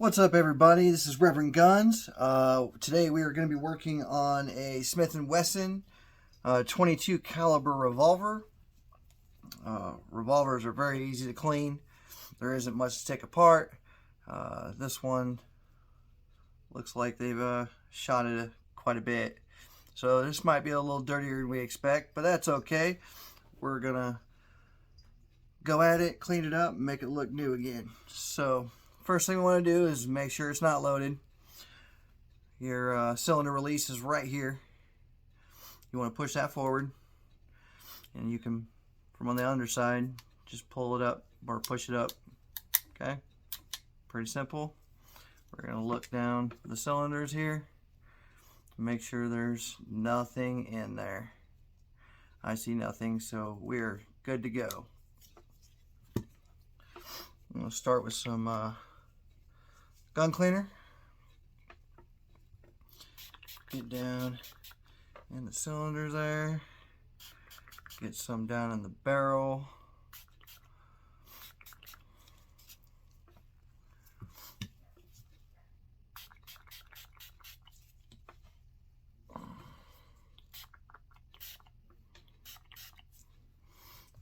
What's up, everybody? This is Reverend Guns. Today we are going to be working on a Smith & Wesson 22 caliber revolver. Revolvers are very easy to clean. There isn't much to take apart. This one looks like they've shot it quite a bit. So this might be a little dirtier than we expect, but that's okay. We're going to go at it, clean it up, and make it look new again. So first thing we want to do is make sure it's not loaded. Your cylinder release is right here. You want to push that forward, and you can, from on the underside, just pull it up or push it up. Okay, pretty simple. We're going to look down the cylinders here to make sure there's nothing in there. I see nothing, so we're good to go. I'm going to start with some gun cleaner. Get down in the cylinders there. Get some down in the barrel.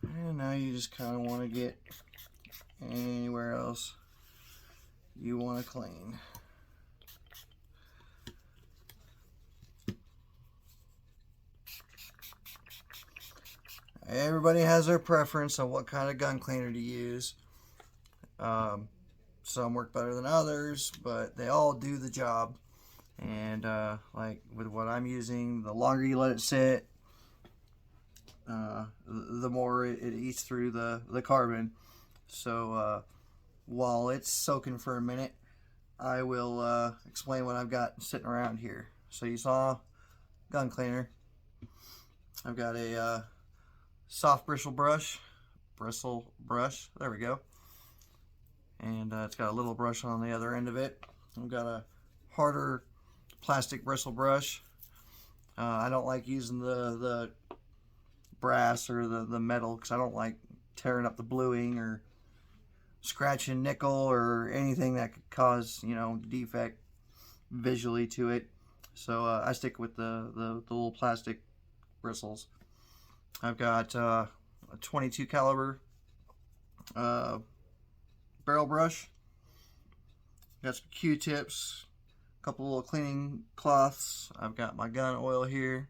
And now you just kind of want to get anywhere else you want to clean. Everybody has their preference on what kind of gun cleaner to use. Some work better than others, but they all do the job. And like with what I'm using, the longer you let it sit, the more it eats through the carbon. So while it's soaking for a minute, I will explain what I've got sitting around here. So you saw gun cleaner. I've got a soft bristle brush, there we go. And it's got a little brush on the other end of it. I've got a harder plastic bristle brush. I don't like using the brass or the metal because I don't like tearing up the bluing or scratching nickel or anything that could cause, you know, defect visually to it. So I stick with the little plastic bristles. I've got a 22 caliber barrel brush. Got some Q-tips, a couple little cleaning cloths. I've got my gun oil here,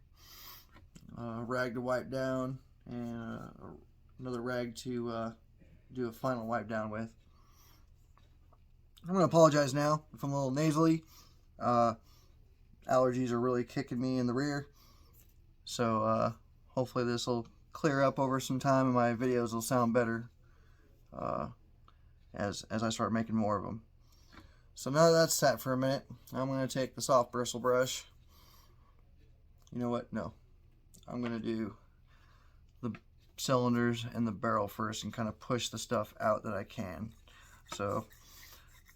rag to wipe down, and another rag to do a final wipe down with. I'm going to apologize now if I'm a little nasally. Allergies are really kicking me in the rear. So hopefully this will clear up over some time and my videos will sound better as I start making more of them. So now that that's sat for a minute, I'm going to take the soft bristle brush. You know what? No. I'm going to do the cylinders and the barrel first and kind of push the stuff out that I can. So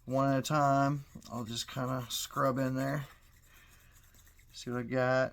one at a time, I'll just kind of scrub in there. See what I got.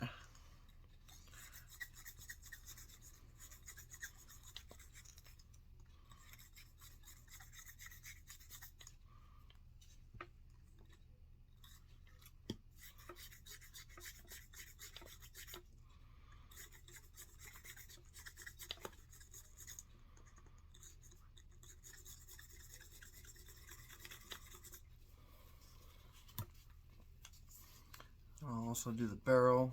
I'll also do the barrel.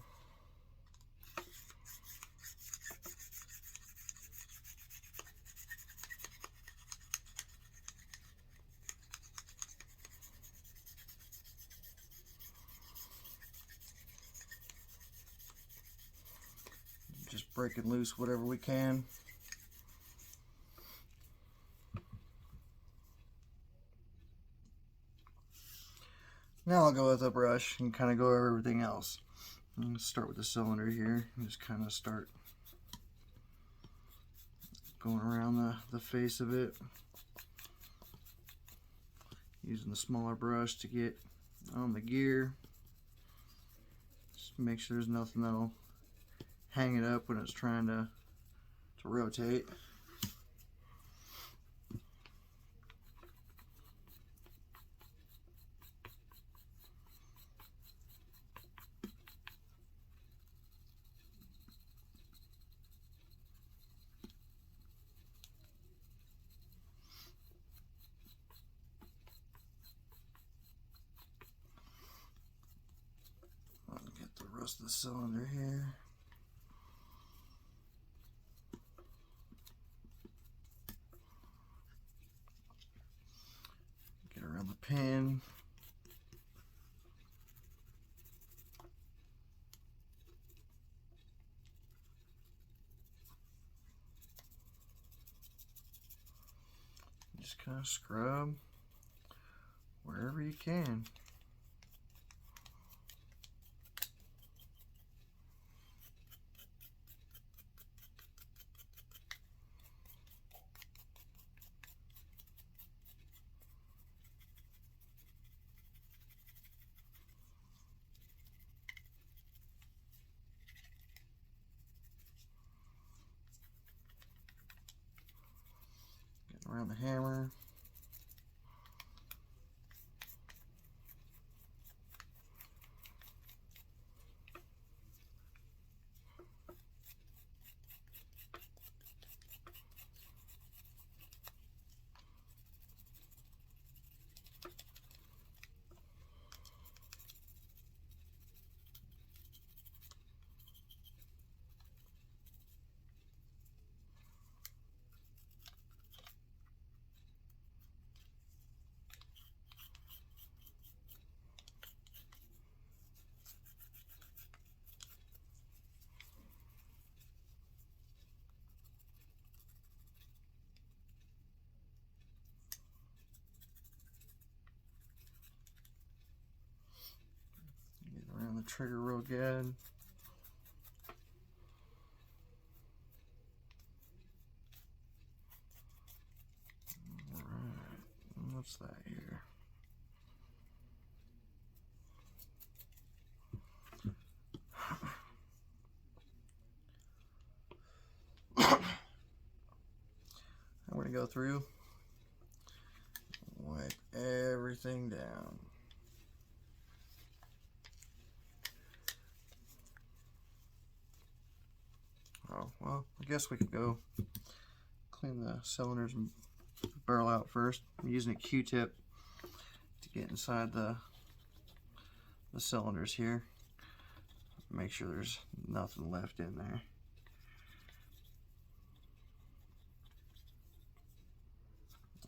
Just breaking loose whatever we can. Now I'll go with a brush and kind of go over everything else. I'm going to start with the cylinder here and just kind of start going around the face of it. Using the smaller brush to get on the gear. Just make sure there's nothing that'll hang it up when it's trying to rotate. rest of the cylinder here. Get around the pin. Just kind of scrub wherever you can. Around the hammer. Around the trigger real good. Alright, what's that here? I'm going to go through, wipe everything down. Oh, well, I guess we could go clean the cylinders and barrel out first. I'm using a Q-tip to get inside the cylinders here. Make sure there's nothing left in there.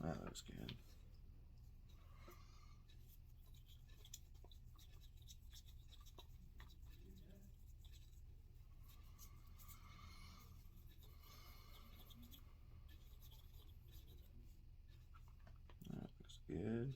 That looks good. Good.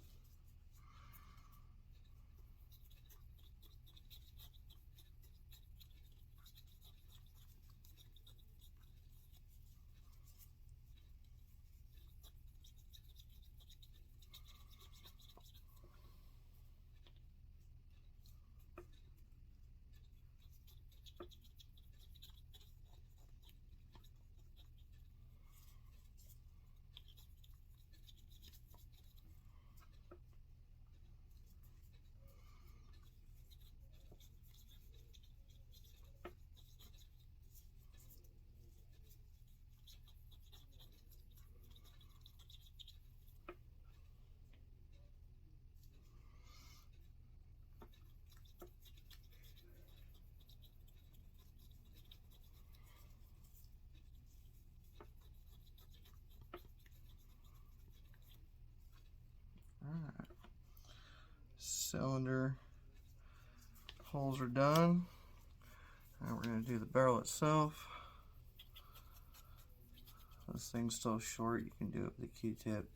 Alright. Cylinder holes are done. Now we're going to do the barrel itself. This thing's so short, you can do it with a Q-tip.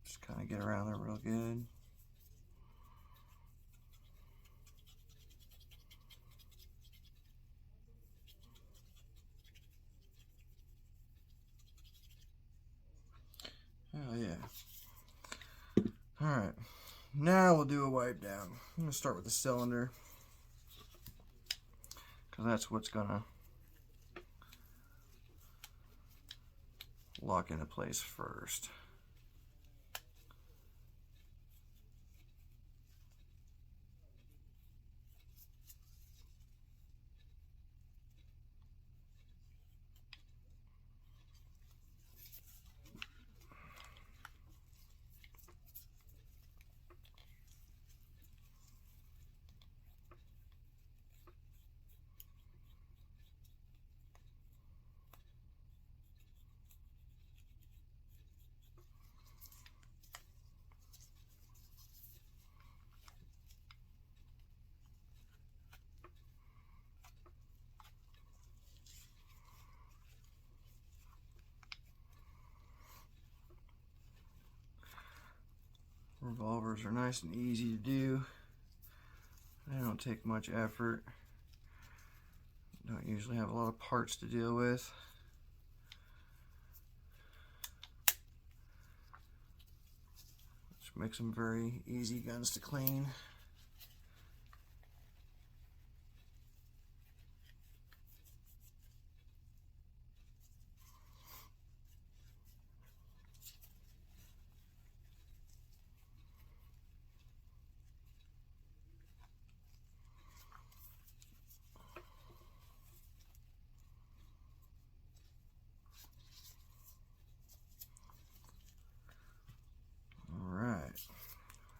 Just kind of get around there real good. Oh yeah. Alright, now we'll do a wipe down. I'm going to start with the cylinder, because that's what's going to lock into place first. Revolvers are nice and easy to do. They don't take much effort. Don't usually have a lot of parts to deal with. Which makes them very easy guns to clean.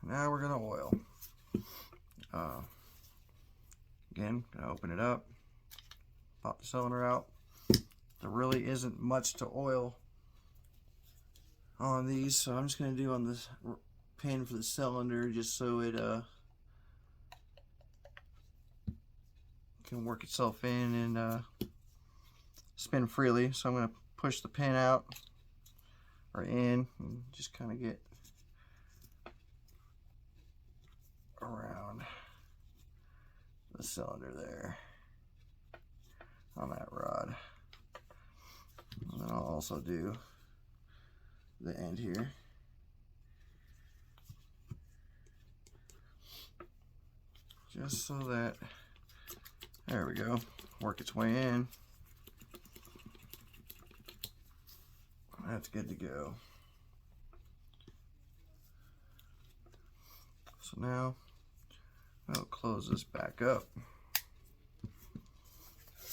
Now we're gonna oil. Again, gonna open it up, pop the cylinder out. There really isn't much to oil on these, so I'm just gonna do on this pin for the cylinder just so it can work itself in and spin freely. So I'm gonna push the pin out or in and just kind of get around the cylinder there on that rod. And then I'll also do the end here. Just so that, there we go, work its way in. That's good to go. So now I'll close this back up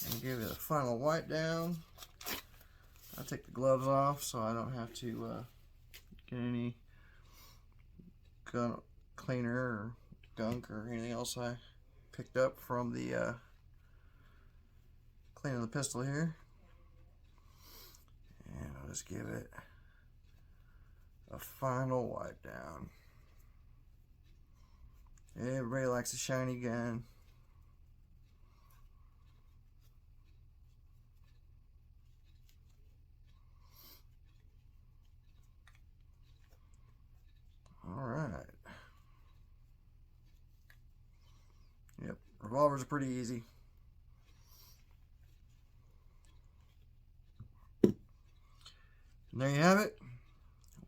and give it a final wipe down. I'll take the gloves off so I don't have to get any gun cleaner or gunk or anything else I picked up from the cleaning the pistol here. And I'll just give it a final wipe down. Everybody likes a shiny gun. Alright. Yep, revolvers are pretty easy. And there you have it.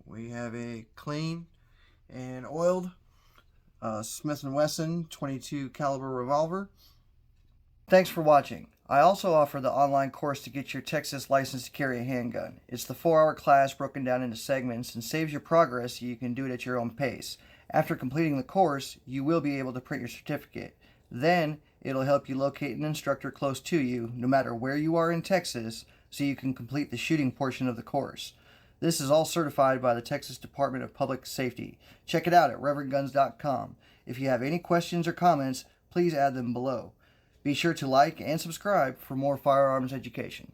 We have a clean and oiled Smith & Wesson 22 caliber revolver. Thanks for watching. I also offer the online course to get your Texas license to carry a handgun. It's the 4-hour class broken down into segments and saves you progress so you can do it at your own pace. After completing the course, you will be able to print your certificate. Then, it'll help you locate an instructor close to you, no matter where you are in Texas, so you can complete the shooting portion of the course. This is all certified by the Texas Department of Public Safety. Check it out at reverendguns.com. If you have any questions or comments, please add them below. Be sure to like and subscribe for more firearms education.